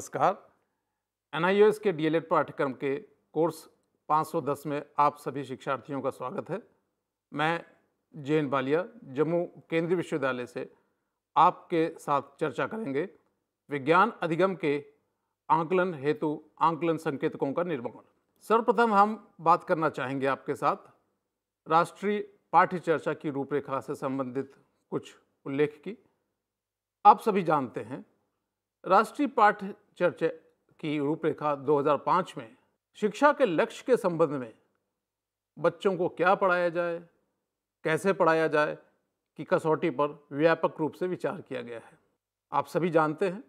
नमस्कार। एनआईओएस के डीएलएड पाठ्यक्रम के कोर्स 510 में आप सभी शिक्षार्थियों का स्वागत है। मैं जैन बालिया जम्मू केंद्रीय विश्वविद्यालय से आपके साथ चर्चा करेंगे विज्ञान अधिगम के आंकलन हेतु आंकलन संकेतकों का निर्माण। सर्वप्रथम हम बात करना चाहेंगे आपके साथ राष्ट्रीय पाठ्य चर्चा की रूपरेखा से संबंधित कुछ उल्लेख की। आप सभी जानते हैं राष्ट्रीय पाठ्य चर्चा की रूपरेखा 2005 में शिक्षा के लक्ष्य के संबंध में बच्चों को क्या पढ़ाया जाए, कैसे पढ़ाया जाए की कसौटी पर व्यापक रूप से विचार किया गया है। आप सभी जानते हैं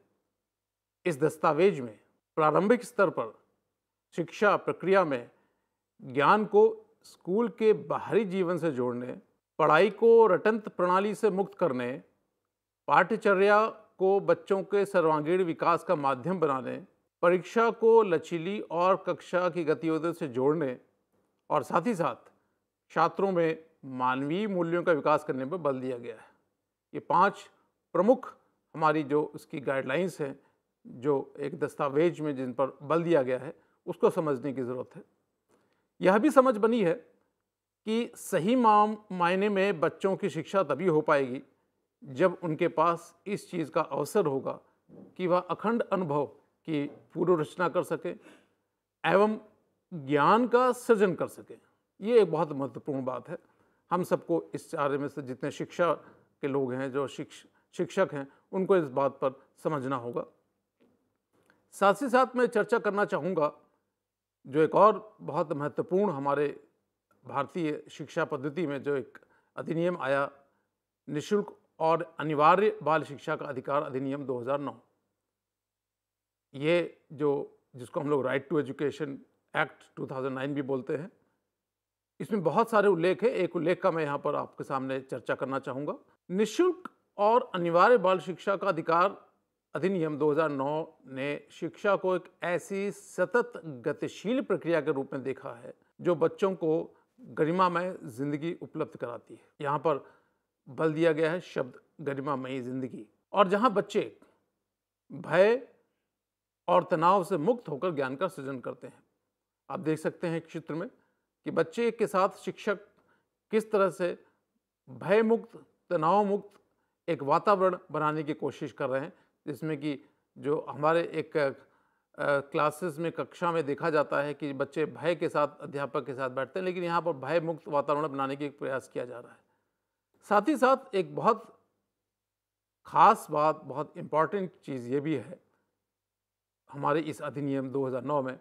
इस दस्तावेज में प्रारंभिक स्तर पर शिक्षा प्रक्रिया में ज्ञान को स्कूल के बाहरी जीवन से जोड़ने, पढ़ाई को रटंत प्रणाली से मुक्त करने, पाठ्यचर्या को बच्चों के सर्वांगीण विकास का माध्यम बनाने, परीक्षा को लचीली और कक्षा की गतिविधियों से जोड़ने और साथ ही साथ छात्रों में मानवीय मूल्यों का विकास करने पर बल दिया गया है। ये 5 प्रमुख हमारी जो इसकी गाइडलाइंस हैं, जो एक दस्तावेज में जिन पर बल दिया गया है, उसको समझने की ज़रूरत है। यह भी समझ बनी है कि सही मायने में बच्चों की शिक्षा तभी हो पाएगी जब उनके पास इस चीज़ का अवसर होगा कि वह अखंड अनुभव की पूर्व रचना कर सकें एवं ज्ञान का सृजन कर सकें। ये एक बहुत महत्वपूर्ण बात है। हम सबको इस कार्य में से जितने शिक्षा के लोग हैं, जो शिक्षक हैं, उनको इस बात पर समझना होगा। साथ ही साथ मैं चर्चा करना चाहूँगा जो एक और बहुत महत्वपूर्ण हमारे भारतीय शिक्षा पद्धति में जो एक अधिनियम आया, निःशुल्क और अनिवार्य बाल शिक्षा का अधिकार अधिनियम 2009। ये जिसको हम लोग राइट टू एजुकेशन एक्ट 2009 भी बोलते हैं, इसमें बहुत सारे उल्लेख हैं। एक उल्लेख का मैं यहाँ पर आपके सामने चर्चा करना चाहूँगा। निःशुल्क और अनिवार्य बाल शिक्षा का अधिकार अधिनियम 2009 ने शिक्षा को एक ऐसी सतत गतिशील प्रक्रिया के रूप में देखा है जो बच्चों को गरिमामय जिंदगी उपलब्ध कराती है। यहाँ पर बल दिया गया है शब्द गरिमामयी जिंदगी, और जहाँ बच्चे भय और तनाव से मुक्त होकर ज्ञान का सृजन करते हैं। आप देख सकते हैं चित्र में कि बच्चे के साथ शिक्षक किस तरह से भय मुक्त, तनाव मुक्त एक वातावरण बनाने की कोशिश कर रहे हैं, जिसमें कि जो हमारे एक क्लासेस में, कक्षा में देखा जाता है कि बच्चे भय के साथ अध्यापक के साथ बैठते हैं, लेकिन यहाँ पर भय मुक्त वातावरण बनाने की प्रयास किया जा रहा है। साथ ही साथ एक बहुत खास बात, बहुत इम्पॉर्टेंट चीज़ ये भी है हमारे इस अधिनियम 2009 में,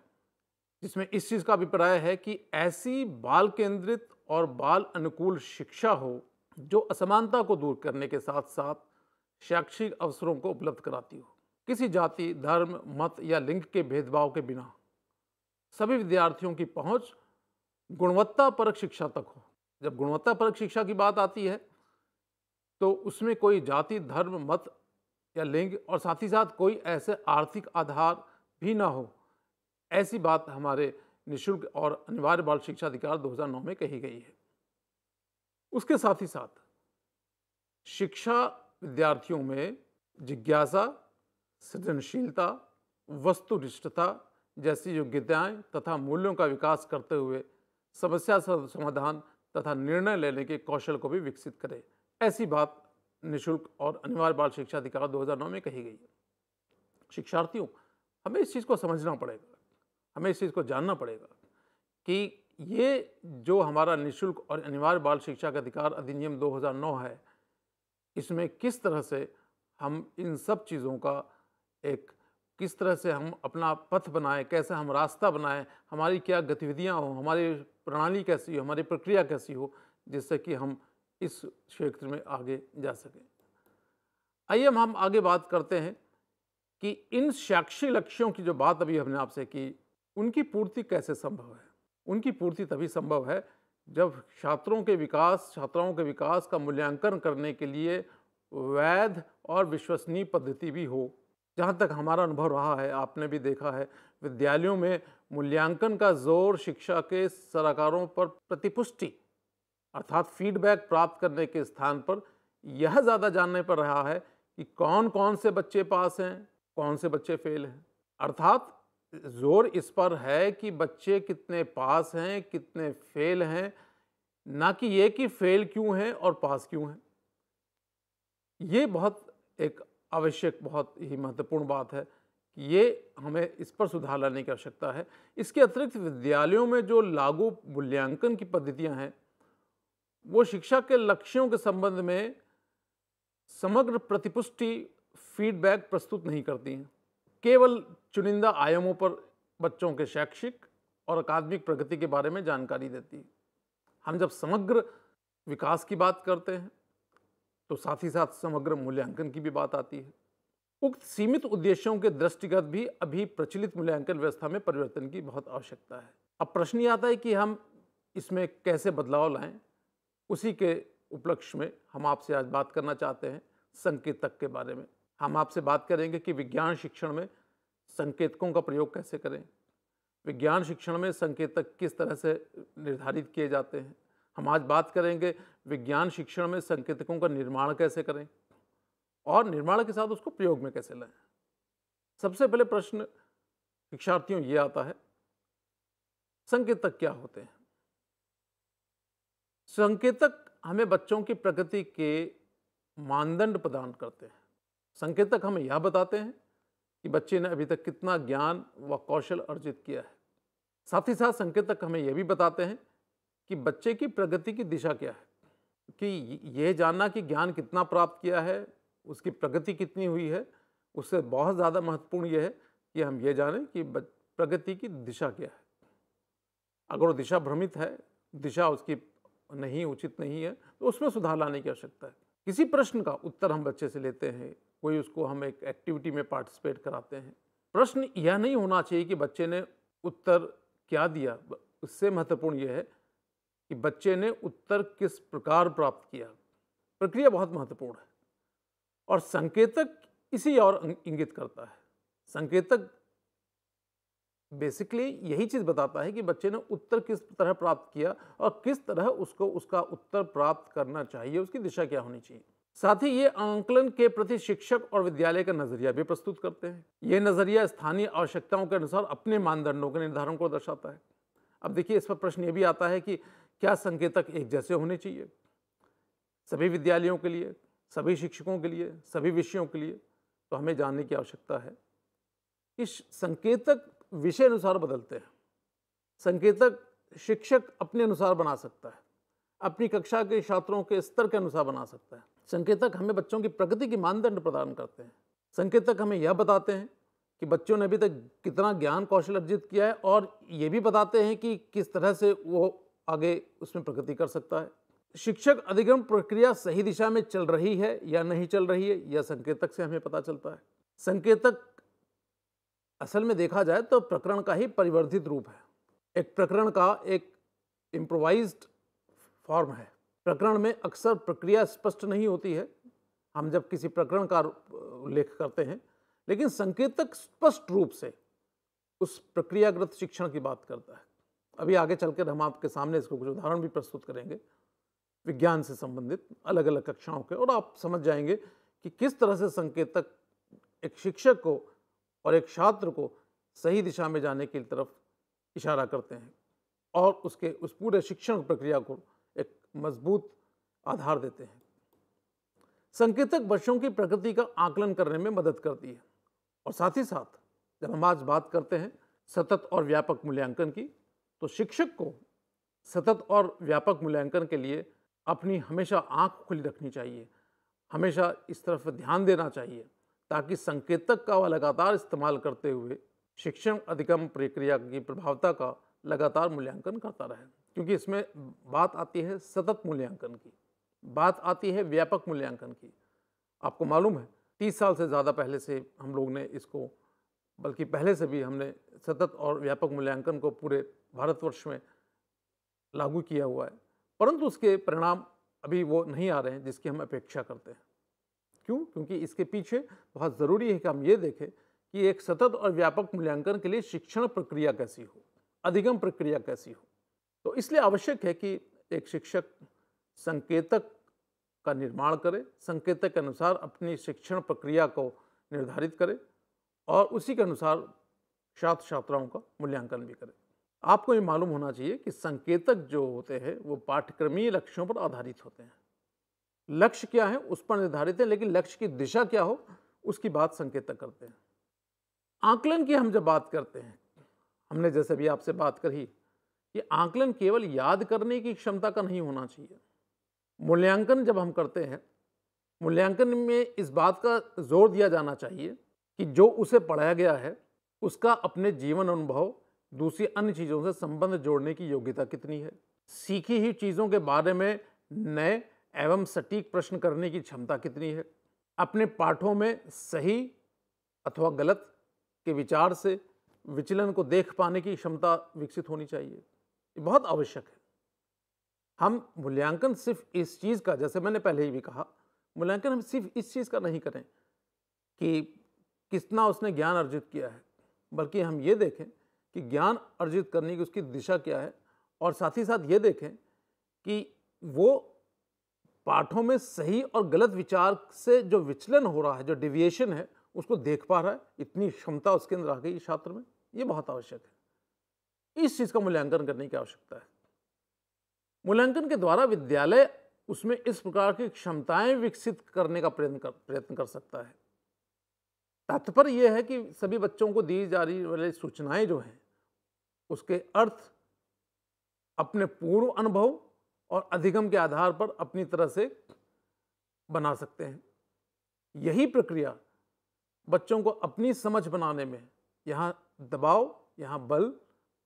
जिसमें इस चीज़ का अभिप्राय है कि ऐसी बाल केंद्रित और बाल अनुकूल शिक्षा हो जो असमानता को दूर करने के साथ साथ शैक्षिक अवसरों को उपलब्ध कराती हो। किसी जाति, धर्म, मत या लिंग के भेदभाव के बिना सभी विद्यार्थियों की पहुंच गुणवत्तापरक शिक्षा तक हो। जब गुणवत्तापरक शिक्षा की बात आती है तो उसमें कोई जाति, धर्म, मत या लिंग और साथ ही साथ कोई ऐसे आर्थिक आधार भी ना हो, ऐसी बात हमारे निःशुल्क और अनिवार्य बाल शिक्षा अधिकार 2009 में कही गई है। उसके साथ ही साथ शिक्षा विद्यार्थियों में जिज्ञासा, सृजनशीलता, वस्तुनिष्ठता जैसी योग्यताएं तथा मूल्यों का विकास करते हुए समस्या समाधान तथा निर्णय लेने के कौशल को भी विकसित करे, ऐसी बात निःशुल्क और अनिवार्य बाल शिक्षा अधिकार 2009 में कही गई है। शिक्षार्थियों, हमें इस चीज़ को समझना पड़ेगा, हमें इस चीज़ को जानना पड़ेगा कि ये जो हमारा निःशुल्क और अनिवार्य बाल शिक्षा का अधिकार अधिनियम 2009 है, इसमें किस तरह से हम इन सब चीज़ों का किस तरह से हम अपना पथ बनाएं, कैसे हम रास्ता बनाएं, हमारी क्या गतिविधियां हो, हमारी प्रणाली कैसी हो, हमारी प्रक्रिया कैसी हो, जिससे कि हम इस क्षेत्र में आगे जा सकें। आइए हम आगे बात करते हैं कि इन शैक्षिक लक्ष्यों की जो बात अभी हमने आपसे की, उनकी पूर्ति कैसे संभव है। उनकी पूर्ति तभी संभव है जब छात्राओं के विकास का मूल्यांकन करने के लिए वैध और विश्वसनीय पद्धति भी हो। जहाँ तक हमारा अनुभव रहा है, आपने भी देखा है, विद्यालयों में मूल्यांकन का जोर शिक्षा के सलाहकारों पर प्रतिपुष्टि अर्थात फीडबैक प्राप्त करने के स्थान पर यह ज़्यादा जानने पर रहा है कि कौन कौन से बच्चे पास हैं, कौन से बच्चे फेल हैं। अर्थात जोर इस पर है कि बच्चे कितने पास हैं, कितने फेल हैं, ना कि ये कि फेल क्यों हैं और पास क्यों हैं। ये बहुत एक आवश्यक, बहुत ही महत्वपूर्ण बात है कि ये हमें इस पर सुधार लाने की आवश्यकता है। इसके अतिरिक्त विद्यालयों में जो लागू मूल्यांकन की पद्धतियां हैं, वो शिक्षा के लक्ष्यों के संबंध में समग्र प्रतिपुष्टि फीडबैक प्रस्तुत नहीं करती हैं। केवल चुनिंदा आयामों पर बच्चों के शैक्षिक और अकादमिक प्रगति के बारे में जानकारी देती है। हम जब समग्र विकास की बात करते हैं तो साथ ही साथ समग्र मूल्यांकन की भी बात आती है। उक्त सीमित उद्देश्यों के दृष्टिगत भी अभी प्रचलित मूल्यांकन व्यवस्था में परिवर्तन की बहुत आवश्यकता है। अब प्रश्न ये आता है कि हम इसमें कैसे बदलाव लाएं। उसी के उपलक्ष्य में हम आपसे आज बात करना चाहते हैं संकेतक के बारे में। हम आपसे बात करेंगे कि विज्ञान शिक्षण में संकेतकों का प्रयोग कैसे करें, विज्ञान शिक्षण में संकेतक किस तरह से निर्धारित किए जाते हैं। हम आज बात करेंगे विज्ञान शिक्षण में संकेतकों का निर्माण कैसे करें और निर्माण के साथ उसको प्रयोग में कैसे लाएं। सबसे पहले प्रश्न शिक्षार्थियों ये आता है, संकेतक क्या होते हैं? संकेतक हमें बच्चों की प्रगति के मानदंड प्रदान करते हैं। संकेतक हमें यह बताते हैं कि बच्चे ने अभी तक कितना ज्ञान व कौशल अर्जित किया है। साथ ही साथ संकेतक हमें यह भी बताते हैं कि बच्चे की प्रगति की दिशा क्या है। कि यह जानना कि ज्ञान कितना प्राप्त किया है, उसकी प्रगति कितनी हुई है, उससे बहुत ज़्यादा महत्वपूर्ण यह है कि हम ये जानें कि प्रगति की दिशा क्या है। अगर वो दिशा भ्रमित है, दिशा उसकी नहीं उचित नहीं है, तो उसमें सुधार लाने की आवश्यकता है। किसी प्रश्न का उत्तर हम बच्चे से लेते हैं, कोई उसको हम एक एक्टिविटी में पार्टिसिपेट कराते हैं, प्रश्न यह नहीं होना चाहिए कि बच्चे ने उत्तर क्या दिया। उससे महत्वपूर्ण यह है कि बच्चे ने उत्तर किस प्रकार प्राप्त किया। प्रक्रिया बहुत महत्वपूर्ण है और संकेतक इसी और इंगित करता है। संकेतक बेसिकली यही चीज बताता है कि बच्चे ने उत्तर किस तरह प्राप्त किया और किस तरह उसको उसका उत्तर प्राप्त करना चाहिए, उसकी दिशा क्या होनी चाहिए। साथ ही ये आंकलन के प्रति शिक्षक और विद्यालय का नजरिया भी प्रस्तुत करते हैं। ये नजरिया स्थानीय आवश्यकताओं के अनुसार अपने मानदंडों के निर्धारण को दर्शाता है। अब देखिए, इस पर प्रश्न ये भी आता है कि क्या संकेतक एक जैसे होने चाहिए सभी विद्यालयों के लिए, सभी शिक्षकों के लिए, सभी विषयों के लिए? तो हमें जानने की आवश्यकता है कि संकेतक विषय अनुसार बदलते हैं। संकेतक शिक्षक अपने अनुसार बना सकता है, अपनी कक्षा के छात्रों के स्तर के अनुसार बना सकता है। संकेतक हमें बच्चों की प्रगति के मानदंड प्रदान करते हैं। संकेतक हमें यह बताते हैं कि बच्चों ने अभी तक कितना ज्ञान कौशल अर्जित किया है और ये भी बताते हैं कि किस तरह से वो आगे उसमें प्रगति कर सकता है। शिक्षक अधिगम प्रक्रिया सही दिशा में चल रही है या नहीं चल रही है, यह संकेतक से हमें पता चलता है। संकेतक असल में देखा जाए तो प्रकरण का ही परिवर्धित रूप है। एक प्रकरण का एक इम्प्रोवाइज्ड फॉर्म है। प्रकरण में अक्सर प्रक्रिया स्पष्ट नहीं होती है हम जब किसी प्रकरण का उल्लेख करते हैं, लेकिन संकेतक स्पष्ट रूप से उस प्रक्रियागत शिक्षण की बात करता है। अभी आगे चलकर हम आपके सामने इसको कुछ उदाहरण भी प्रस्तुत करेंगे विज्ञान से संबंधित अलग अलग कक्षाओं के, और आप समझ जाएंगे कि किस तरह से संकेतक एक शिक्षक को और एक छात्र को सही दिशा में जाने की तरफ इशारा करते हैं और उसके उस पूरे शिक्षण प्रक्रिया को एक मजबूत आधार देते हैं। संकेतक बच्चों की प्रगति का आकलन करने में मदद करती है। और साथ ही साथ जब हम आज बात करते हैं सतत और व्यापक मूल्यांकन की, तो शिक्षक को सतत और व्यापक मूल्यांकन के लिए अपनी हमेशा आंख खुली रखनी चाहिए, हमेशा इस तरफ ध्यान देना चाहिए ताकि संकेतक का लगातार इस्तेमाल करते हुए शिक्षण अधिगम प्रक्रिया की प्रभावता का लगातार मूल्यांकन करता रहे। क्योंकि इसमें बात आती है सतत मूल्यांकन की, बात आती है व्यापक मूल्यांकन की। आपको मालूम है 30 साल से ज़्यादा पहले से हम लोग ने इसको, बल्कि पहले से भी हमने सतत और व्यापक मूल्यांकन को पूरे भारतवर्ष में लागू किया हुआ है, परंतु उसके परिणाम अभी वो नहीं आ रहे हैं जिसकी हम अपेक्षा करते हैं। क्यों? क्योंकि इसके पीछे बहुत ज़रूरी है कि हम ये देखें कि एक सतत और व्यापक मूल्यांकन के लिए शिक्षण प्रक्रिया कैसी हो, अधिगम प्रक्रिया कैसी हो। तो इसलिए आवश्यक है कि एक शिक्षक संकेतक का निर्माण करे, संकेतक के अनुसार अपनी शिक्षण प्रक्रिया को निर्धारित करे और उसी के अनुसार छात्र छात्राओं का मूल्यांकन भी करें। आपको ये मालूम होना चाहिए कि संकेतक जो होते हैं वो पाठ्यक्रमीय लक्ष्यों पर आधारित होते हैं। लक्ष्य क्या है उस पर निर्धारित है, लेकिन लक्ष्य की दिशा क्या हो उसकी बात संकेतक करते हैं। आकलन की हम जब बात करते हैं, हमने जैसे भी आपसे बात करी, ये आकलन केवल याद करने की क्षमता का नहीं होना चाहिए। मूल्यांकन जब हम करते हैं, मूल्यांकन में इस बात का जोर दिया जाना चाहिए कि जो उसे पढ़ाया गया है उसका अपने जीवन अनुभव, दूसरी अन्य चीज़ों से संबंध जोड़ने की योग्यता कितनी है, सीखी हुई चीज़ों के बारे में नए एवं सटीक प्रश्न करने की क्षमता कितनी है, अपने पाठों में सही अथवा गलत के विचार से विचलन को देख पाने की क्षमता विकसित होनी चाहिए। ये बहुत आवश्यक है। हम मूल्यांकन सिर्फ इस चीज़ का, जैसे मैंने पहले ही भी कहा, मूल्यांकन हम सिर्फ इस चीज़ का नहीं करें कि कितना उसने ज्ञान अर्जित किया है, बल्कि हम ये देखें कि ज्ञान अर्जित करने की उसकी दिशा क्या है, और साथ ही साथ ये देखें कि वो पाठों में सही और गलत विचार से जो विचलन हो रहा है, जो डिविएशन है, उसको देख पा रहा है। इतनी क्षमता उसके अंदर आ गई छात्र में, ये बहुत आवश्यक है। इस चीज़ का मूल्यांकन करने की आवश्यकता है। मूल्यांकन के द्वारा विद्यालय उसमें इस प्रकार की क्षमताएं विकसित करने का प्रयत्न कर सकता है। तात्पर्य यह है कि सभी बच्चों को दी जा रही वाली सूचनाएं जो हैं उसके अर्थ अपने पूर्व अनुभव और अधिगम के आधार पर अपनी तरह से बना सकते हैं। यही प्रक्रिया बच्चों को अपनी समझ बनाने में, यहाँ दबाव, यहाँ बल,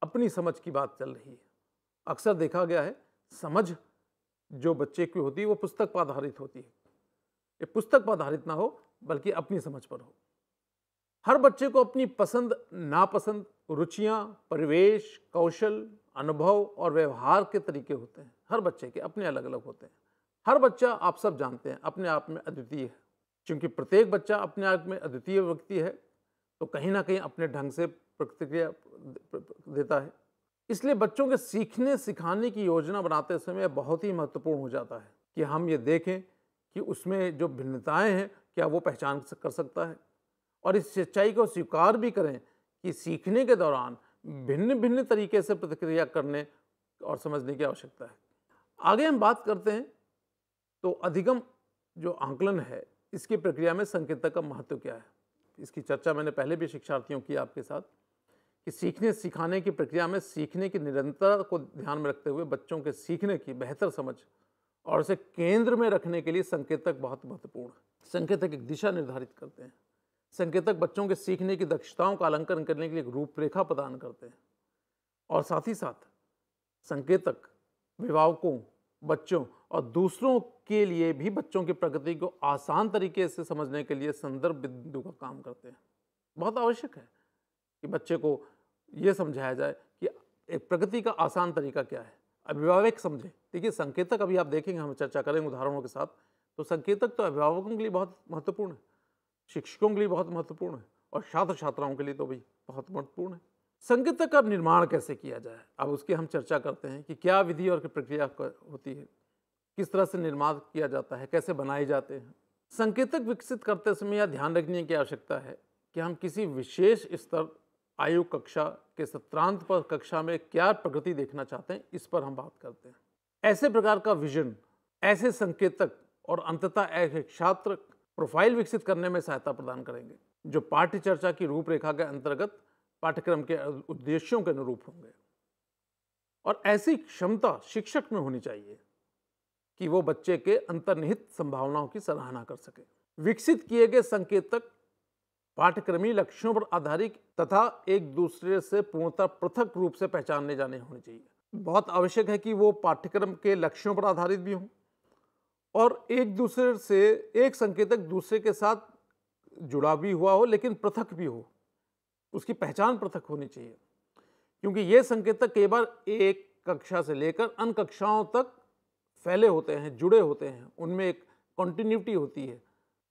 अपनी समझ की बात चल रही है। अक्सर देखा गया है समझ जो बच्चे की होती है वो पुस्तक पर आधारित होती है। ये पुस्तक पर आधारित ना हो बल्कि अपनी समझ पर हो। हर बच्चे को अपनी पसंद नापसंद, रुचियां, परिवेश, कौशल, अनुभव और व्यवहार के तरीके होते हैं। हर बच्चे के अपने अलग अलग होते हैं। हर बच्चा, आप सब जानते हैं, अपने आप में अद्वितीय है। क्योंकि प्रत्येक बच्चा अपने आप में अद्वितीय व्यक्ति है, तो कहीं ना कहीं अपने ढंग से प्रतिक्रिया देता है। इसलिए बच्चों के सीखने सिखाने की योजना बनाते समय बहुत ही महत्वपूर्ण हो जाता है कि हम ये देखें कि उसमें जो भिन्नताएं हैं क्या वो पहचान कर सकता है, और इस सच्चाई को स्वीकार भी करें कि सीखने के दौरान भिन्न भिन्न तरीके से प्रतिक्रिया करने और समझने की आवश्यकता है। आगे हम बात करते हैं तो अधिगम जो आकलन है इसकी प्रक्रिया में संकेतक का महत्व क्या है। इसकी चर्चा मैंने पहले भी शिक्षार्थियों की आपके साथ कि सीखने सिखाने की प्रक्रिया में सीखने की निरंतरता को ध्यान में रखते हुए बच्चों के सीखने की बेहतर समझ और उसे केंद्र में रखने के लिए संकेतक बहुत महत्वपूर्ण है। संकेतक एक दिशा निर्धारित करते हैं। संकेतक बच्चों के सीखने की दक्षताओं का आकलन करने के लिए एक रूपरेखा प्रदान करते हैं, और साथ ही साथ संकेतक अभिभावकों, बच्चों और दूसरों के लिए भी बच्चों की प्रगति को आसान तरीके से समझने के लिए संदर्भ बिंदु का काम करते हैं। बहुत आवश्यक है कि बच्चे को यह समझाया जाए कि एक प्रगति का आसान तरीका क्या है, अभिभावक समझे। देखिए संकेतक, अभी आप देखेंगे, हम चर्चा करेंगे उदाहरणों के साथ, तो संकेतक तो अभिभावकों के लिए बहुत महत्वपूर्ण है, शिक्षकों के लिए बहुत महत्वपूर्ण है, और छात्र छात्राओं के लिए तो भी बहुत महत्वपूर्ण है। संकेतक का निर्माण कैसे किया जाए, अब उसकी हम चर्चा करते हैं कि क्या विधि और प्रक्रिया होती है, किस तरह से निर्माण किया जाता है, कैसे बनाए जाते हैं। संकेतक विकसित करते समय यह ध्यान रखने की आवश्यकता है कि हम किसी विशेष स्तर, आयु कक्षा के सत्रांत पर कक्षा में क्या प्रगति देखना चाहते हैं, इस पर हम बात करते हैं। ऐसे प्रकार का विजन, ऐसे संकेतक और अंततः एक छात्र प्रोफाइल विकसित करने में सहायता प्रदान करेंगे जो पाठ्य चर्चा की रूपरेखा के अंतर्गत पाठ्यक्रम के उद्देश्यों के अनुरूप होंगे। और ऐसी क्षमता शिक्षक में होनी चाहिए कि वो बच्चे के अंतर्निहित संभावनाओं की सराहना कर सके। विकसित किए गए संकेतक पाठ्यक्रमीय लक्ष्यों पर आधारित तथा एक दूसरे से पूर्णतः पृथक रूप से पहचानने जाने होने चाहिए। बहुत आवश्यक है कि वो पाठ्यक्रम के लक्ष्यों पर आधारित भी हों और एक दूसरे से, एक संकेतक दूसरे के साथ जुड़ा भी हुआ हो लेकिन पृथक भी हो, उसकी पहचान पृथक होनी चाहिए। क्योंकि ये संकेतक कई बार एक कक्षा से लेकर अन्य कक्षाओं तक फैले होते हैं, जुड़े होते हैं, उनमें एक कंटिन्यूटी होती है,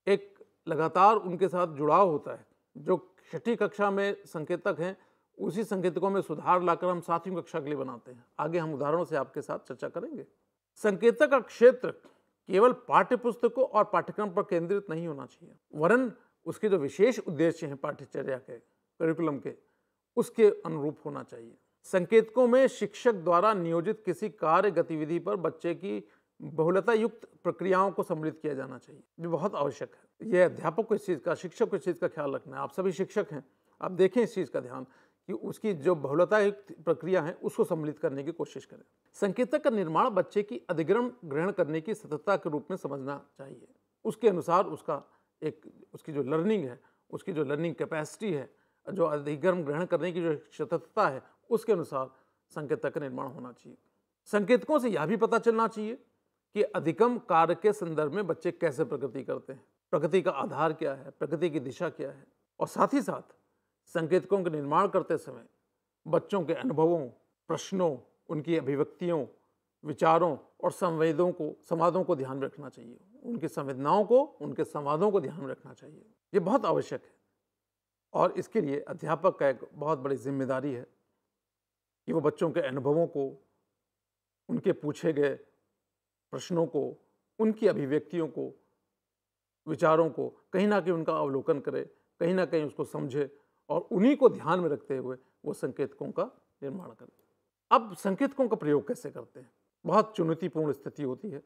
एक लगातार उनके साथ जुड़ाव होता है। जो छठी कक्षा में संकेतक हैं उसी संकेतकों में सुधार लाकर हम सातवीं कक्षा के लिए बनाते हैं। आगे हम उदाहरणों से आपके साथ चर्चा करेंगे। संकेतक का क्षेत्र केवल पाठ्य पुस्तकों और पाठ्यक्रम पर केंद्रित नहीं होना चाहिए, वरन उसके जो विशेष उद्देश्य हैं पाठ्यचर्या के, करिकुलम के, उसके अनुरूप होना चाहिए। संकेतकों में शिक्षक द्वारा नियोजित किसी कार्य गतिविधि पर बच्चे की बहुलता युक्त प्रक्रियाओं को सम्मिलित किया जाना चाहिए, जो बहुत आवश्यक है। यह अध्यापक को इस चीज़ का, शिक्षक को इस चीज़ का ख्याल रखना है। आप सभी शिक्षक हैं, आप देखें इस चीज़ का ध्यान कि उसकी जो बहुलता युक्त प्रक्रिया है उसको सम्मिलित करने की कोशिश करें। संकेतक का निर्माण बच्चे की अधिगम ग्रहण करने की सततता के रूप में समझना चाहिए। उसके अनुसार उसकी जो लर्निंग है, उसकी जो लर्निंग कैपेसिटी है, जो अधिगम ग्रहण करने की जो सततता है, उसके अनुसार संकेतक का निर्माण होना चाहिए। संकेतकों से यह भी पता चलना चाहिए कि अधिगम कार्य के संदर्भ में बच्चे कैसे प्रगति करते हैं, प्रगति का आधार क्या है, प्रगति की दिशा क्या है, और साथ ही साथ संकेतकों का निर्माण करते समय बच्चों के अनुभवों, प्रश्नों, उनकी अभिव्यक्तियों, विचारों और संवादों को ध्यान में रखना चाहिए। उनकी संवेदनाओं को, उनके संवादों को ध्यान में रखना चाहिए। ये बहुत आवश्यक है और इसके लिए अध्यापक का एक बहुत बड़ी जिम्मेदारी है कि वो बच्चों के अनुभवों को, उनके पूछे गए प्रश्नों को, उनकी अभिव्यक्तियों को, विचारों को कहीं ना कहीं उनका अवलोकन करे, कहीं ना कहीं उसको समझे और उन्हीं को ध्यान में रखते हुए वो संकेतकों का निर्माण करे। अब संकेतकों का प्रयोग कैसे करते हैं? बहुत चुनौतीपूर्ण स्थिति होती है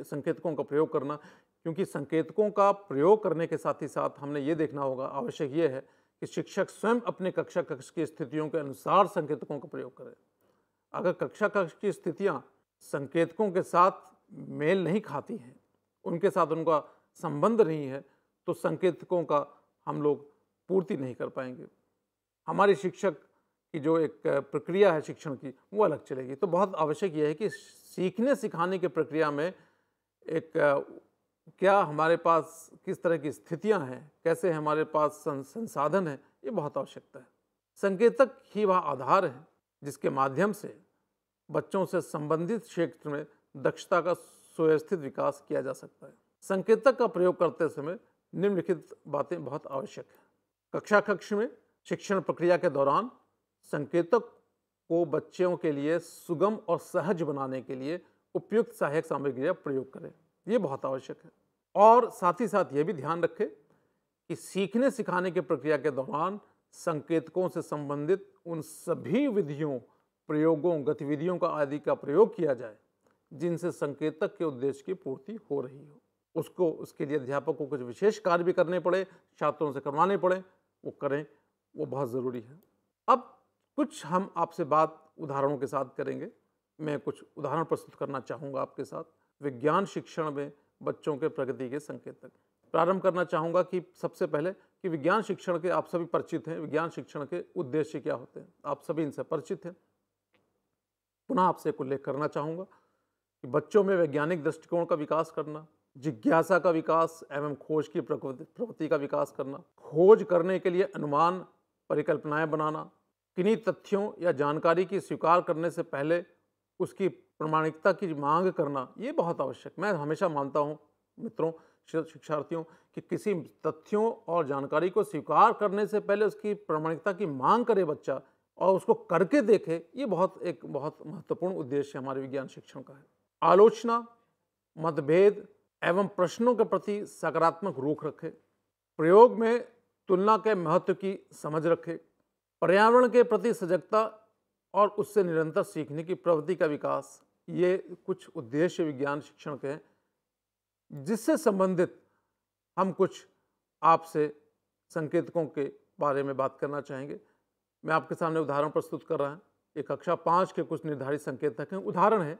संकेतकों का प्रयोग करना, क्योंकि संकेतकों का प्रयोग करने के साथ ही साथ हमने ये देखना होगा, आवश्यक ये है कि शिक्षक स्वयं अपने कक्षा कक्ष की स्थितियों के अनुसार संकेतकों का प्रयोग करे। अगर कक्षा कक्ष की स्थितियां संकेतकों के साथ मेल नहीं खाती हैं, उनके साथ उनका संबंध नहीं है, तो संकेतकों का हम लोग पूर्ति नहीं कर पाएंगे। हमारे शिक्षक की जो एक प्रक्रिया है शिक्षण की, वो अलग चलेगी। तो बहुत आवश्यक यह है कि सीखने सिखाने की प्रक्रिया में क्या हमारे पास किस तरह की स्थितियां हैं, कैसे हमारे पास संसाधन हैं, ये बहुत आवश्यकता है। संकेतक ही वह आधार है जिसके माध्यम से बच्चों से संबंधित क्षेत्र में दक्षता का सुव्यवस्थित विकास किया जा सकता है। संकेतक का प्रयोग करते समय निम्नलिखित बातें बहुत आवश्यक है। कक्षा कक्ष में शिक्षण प्रक्रिया के दौरान संकेतक को बच्चों के लिए सुगम और सहज बनाने के लिए उपयुक्त सहायक सामग्री का प्रयोग करें, ये बहुत आवश्यक है। और साथ ही साथ ये भी ध्यान रखें कि सीखने सिखाने की प्रक्रिया के दौरान संकेतकों से संबंधित उन सभी विधियों, प्रयोगों, गतिविधियों का आदि का प्रयोग किया जाए जिनसे संकेतक के उद्देश्य की पूर्ति हो रही हो। उसके लिए अध्यापक को कुछ विशेष कार्य भी करने पड़े, छात्रों से करवाने पड़े, वो करें, वो बहुत ज़रूरी है। अब कुछ हम आपसे बात उदाहरणों के साथ करेंगे। मैं कुछ उदाहरण प्रस्तुत करना चाहूँगा आपके साथ। विज्ञान शिक्षण में बच्चों के प्रगति के संकेतक। प्रारंभ करना चाहूँगा कि सबसे पहले कि विज्ञान शिक्षण के आप सभी परिचित हैं। विज्ञान शिक्षण के उद्देश्य क्या होते हैं, आप सभी इनसे परिचित हैं। पुनः आपसे उल्लेख करना चाहूँगा कि बच्चों में वैज्ञानिक दृष्टिकोण का विकास करना, जिज्ञासा का विकास एवं खोज की प्रवृत्ति का विकास करना, खोज करने के लिए अनुमान, परिकल्पनाएं बनाना, किन्हीं तथ्यों या जानकारी की स्वीकार करने से पहले उसकी प्रामाणिकता की मांग करना, ये बहुत आवश्यक। मैं हमेशा मानता हूँ मित्रों, शिक्षार्थियों, कि किसी तथ्यों और जानकारी को स्वीकार करने से पहले उसकी प्रामाणिकता की मांग करे बच्चा और उसको करके देखे, ये बहुत महत्वपूर्ण उद्देश्य हमारे विज्ञान शिक्षण का है। आलोचना, मतभेद एवं प्रश्नों के प्रति सकारात्मक रुख रखे, प्रयोग में तुलना के महत्व की समझ रखे, पर्यावरण के प्रति सजगता और उससे निरंतर सीखने की प्रवृत्ति का विकास, ये कुछ उद्देश्य विज्ञान शिक्षण के हैं जिससे संबंधित हम कुछ आपसे संकेतकों के बारे में बात करना चाहेंगे। मैं आपके सामने उदाहरण प्रस्तुत कर रहा हूँ। ये कक्षा 5 के कुछ निर्धारित संकेतक हैं, उदाहरण है,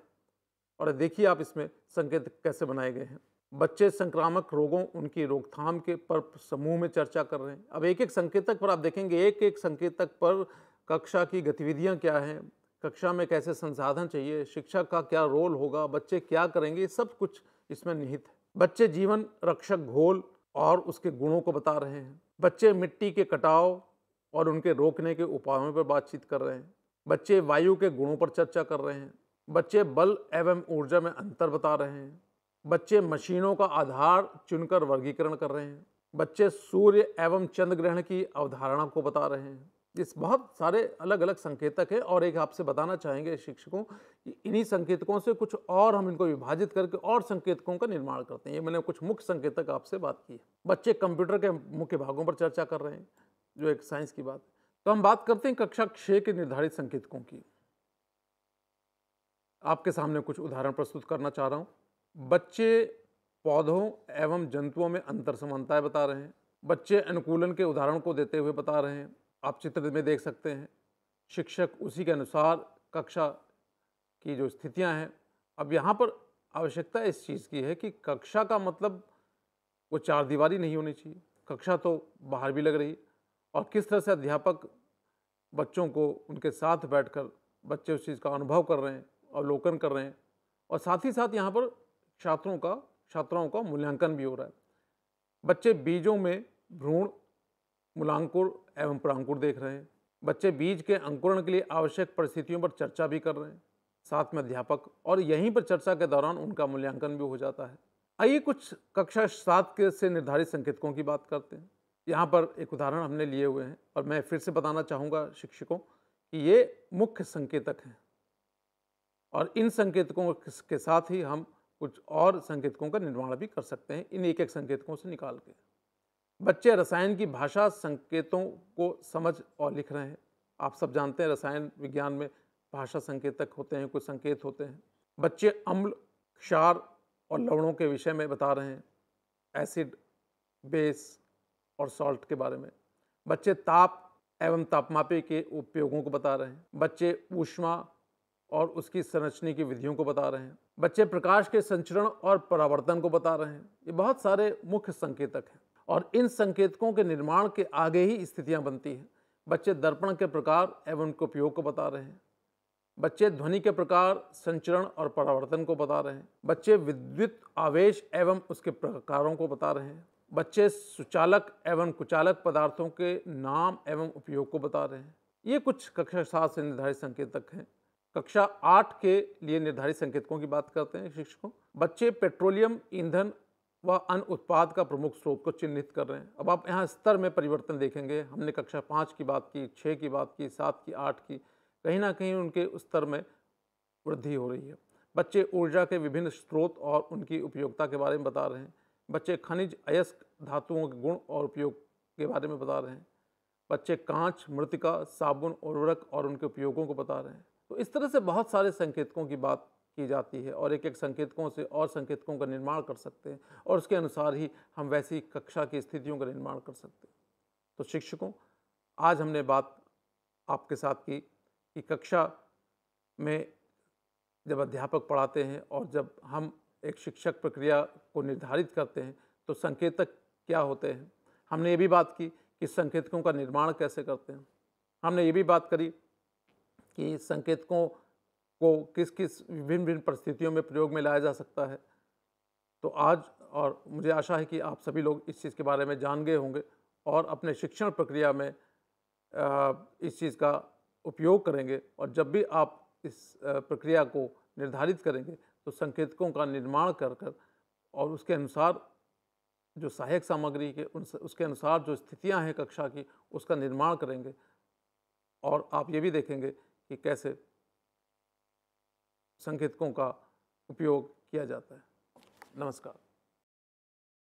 और देखिए आप इसमें संकेतक कैसे बनाए गए हैं। बच्चे संक्रामक रोगों, उनकी रोकथाम के पर समूह में चर्चा कर रहे हैं। अब एक एक संकेतक पर आप देखेंगे, एक एक संकेतक पर कक्षा की गतिविधियां क्या हैं, कक्षा में कैसे संसाधन चाहिए, शिक्षक का क्या रोल होगा, बच्चे क्या करेंगे, सब कुछ इसमें निहित है। बच्चे जीवन रक्षक घोल और उसके गुणों को बता रहे हैं। बच्चे मिट्टी के कटाव और उनके रोकने के उपायों पर बातचीत कर रहे हैं। बच्चे वायु के गुणों पर चर्चा कर रहे हैं। बच्चे बल एवं ऊर्जा में अंतर बता रहे हैं। बच्चे मशीनों का आधार चुनकर वर्गीकरण कर रहे हैं। बच्चे सूर्य एवं चंद्र ग्रहण की अवधारणा को बता रहे हैं। इस बहुत सारे अलग अलग संकेतक है और एक आपसे बताना चाहेंगे शिक्षकों कि इन्हीं संकेतकों से कुछ और हम इनको विभाजित करके और संकेतकों का निर्माण करते हैं। ये मैंने कुछ मुख्य संकेतक आपसे बात की है। बच्चे कंप्यूटर के मुख्य भागों पर चर्चा कर रहे हैं, जो एक साइंस की बात है। तो हम बात करते हैं कक्षा 6 के निर्धारित संकेतकों की। आपके सामने कुछ उदाहरण प्रस्तुत करना चाह रहा हूँ। बच्चे पौधों एवं जंतुओं में अंतर समानताएं बता रहे हैं। बच्चे अनुकूलन के उदाहरण को देते हुए बता रहे हैं। आप चित्र में देख सकते हैं। शिक्षक उसी के अनुसार कक्षा की जो स्थितियां हैं। अब यहाँ पर आवश्यकता इस चीज़ की है कि कक्षा का मतलब वो चार दीवारी नहीं होनी चाहिए। कक्षा तो बाहर भी लग रही है और किस तरह से अध्यापक बच्चों को उनके साथ बैठकर बच्चे उस चीज़ का अनुभव कर रहे हैं, अवलोकन कर रहे हैं और साथ ही साथ यहाँ पर छात्राओं का मूल्यांकन भी हो रहा है। बच्चे बीजों में भ्रूण, मूलांकुर एवं परांकुर देख रहे हैं। बच्चे बीज के अंकुरण के लिए आवश्यक परिस्थितियों पर चर्चा भी कर रहे हैं, साथ में अध्यापक, और यहीं पर चर्चा के दौरान उनका मूल्यांकन भी हो जाता है। आइए कुछ कक्षा 7 के से निर्धारित संकेतकों की बात करते हैं। यहाँ पर एक उदाहरण हमने लिए हुए हैं और मैं फिर से बताना चाहूँगा शिक्षकों कि ये मुख्य संकेतक हैं और इन संकेतकों के साथ ही हम कुछ और संकेतकों का निर्माण भी कर सकते हैं इन एक-एक संकेतकों से निकाल के। बच्चे रसायन की भाषा संकेतों को समझ और लिख रहे हैं। आप सब जानते हैं रसायन विज्ञान में भाषा संकेतक होते हैं, कुछ संकेत होते हैं। बच्चे अम्ल, क्षार और लवणों के विषय में बता रहे हैं, एसिड, बेस और सॉल्ट के बारे में। बच्चे ताप एवं तापमापी के उपयोगों को बता रहे हैं। बच्चे ऊष्मा और उसकी संरचना की विधियों को बता रहे हैं। बच्चे प्रकाश के संचरण और परावर्तन को बता रहे हैं। ये बहुत सारे मुख्य संकेतक हैं और इन संकेतकों के निर्माण के आगे ही स्थितियां बनती हैं। बच्चे दर्पण के प्रकार एवं उनके उपयोग को बता रहे हैं। बच्चे ध्वनि के प्रकार, संचरण और परावर्तन को बता रहे हैं। बच्चे विद्युत आवेश एवं उसके प्रकारों को बता रहे हैं। बच्चे सुचालक एवं कुचालक पदार्थों के नाम एवं उपयोग को बता रहे हैं। ये कुछ कक्षा 7 से निर्धारित संकेतक हैं। कक्षा 8 के लिए निर्धारित संकेतकों की बात करते हैं शिक्षकों। बच्चे पेट्रोलियम ईंधन व अन्य उत्पाद का प्रमुख स्रोत को चिन्हित कर रहे हैं। अब आप यहाँ स्तर में परिवर्तन देखेंगे। हमने कक्षा 5 की बात की, 6 की बात की, 7 की, 8 की, कहीं ना कहीं उनके स्तर में वृद्धि हो रही है। बच्चे ऊर्जा के विभिन्न स्रोत और उनकी उपयोगिता के बारे में बता रहे हैं। बच्चे खनिज, अयस्क धातुओं के गुण और उपयोग के बारे में बता रहे हैं। बच्चे कांच, मृत्तिका, साबुन, उर्वरक और उनके उपयोगों को बता रहे हैं। तो इस तरह से बहुत सारे संकेतकों की बात की जाती है और एक एक संकेतकों से और संकेतकों का निर्माण कर सकते हैं और उसके अनुसार ही हम वैसी कक्षा की स्थितियों का निर्माण कर सकते हैं। तो शिक्षकों, आज हमने बात आपके साथ की कि कक्षा में जब अध्यापक पढ़ाते हैं और जब हम एक शिक्षक प्रक्रिया को निर्धारित करते हैं तो संकेतक क्या होते हैं। हमने ये भी बात की कि संकेतकों का निर्माण कैसे करते हैं। हमने ये भी बात करी कि संकेतकों को किस किस विभिन्न परिस्थितियों में प्रयोग में लाया जा सकता है। तो आज, और मुझे आशा है कि आप सभी लोग इस चीज़ के बारे में जान गए होंगे और अपने शिक्षण प्रक्रिया में इस चीज़ का उपयोग करेंगे और जब भी आप इस प्रक्रिया को निर्धारित करेंगे तो संकेतकों का निर्माण कर और उसके अनुसार जो सहायक सामग्री के उसके अनुसार जो स्थितियां हैं कक्षा की, उसका निर्माण करेंगे और आप ये भी देखेंगे कि कैसे संकेतकों का उपयोग किया जाता है। नमस्कार।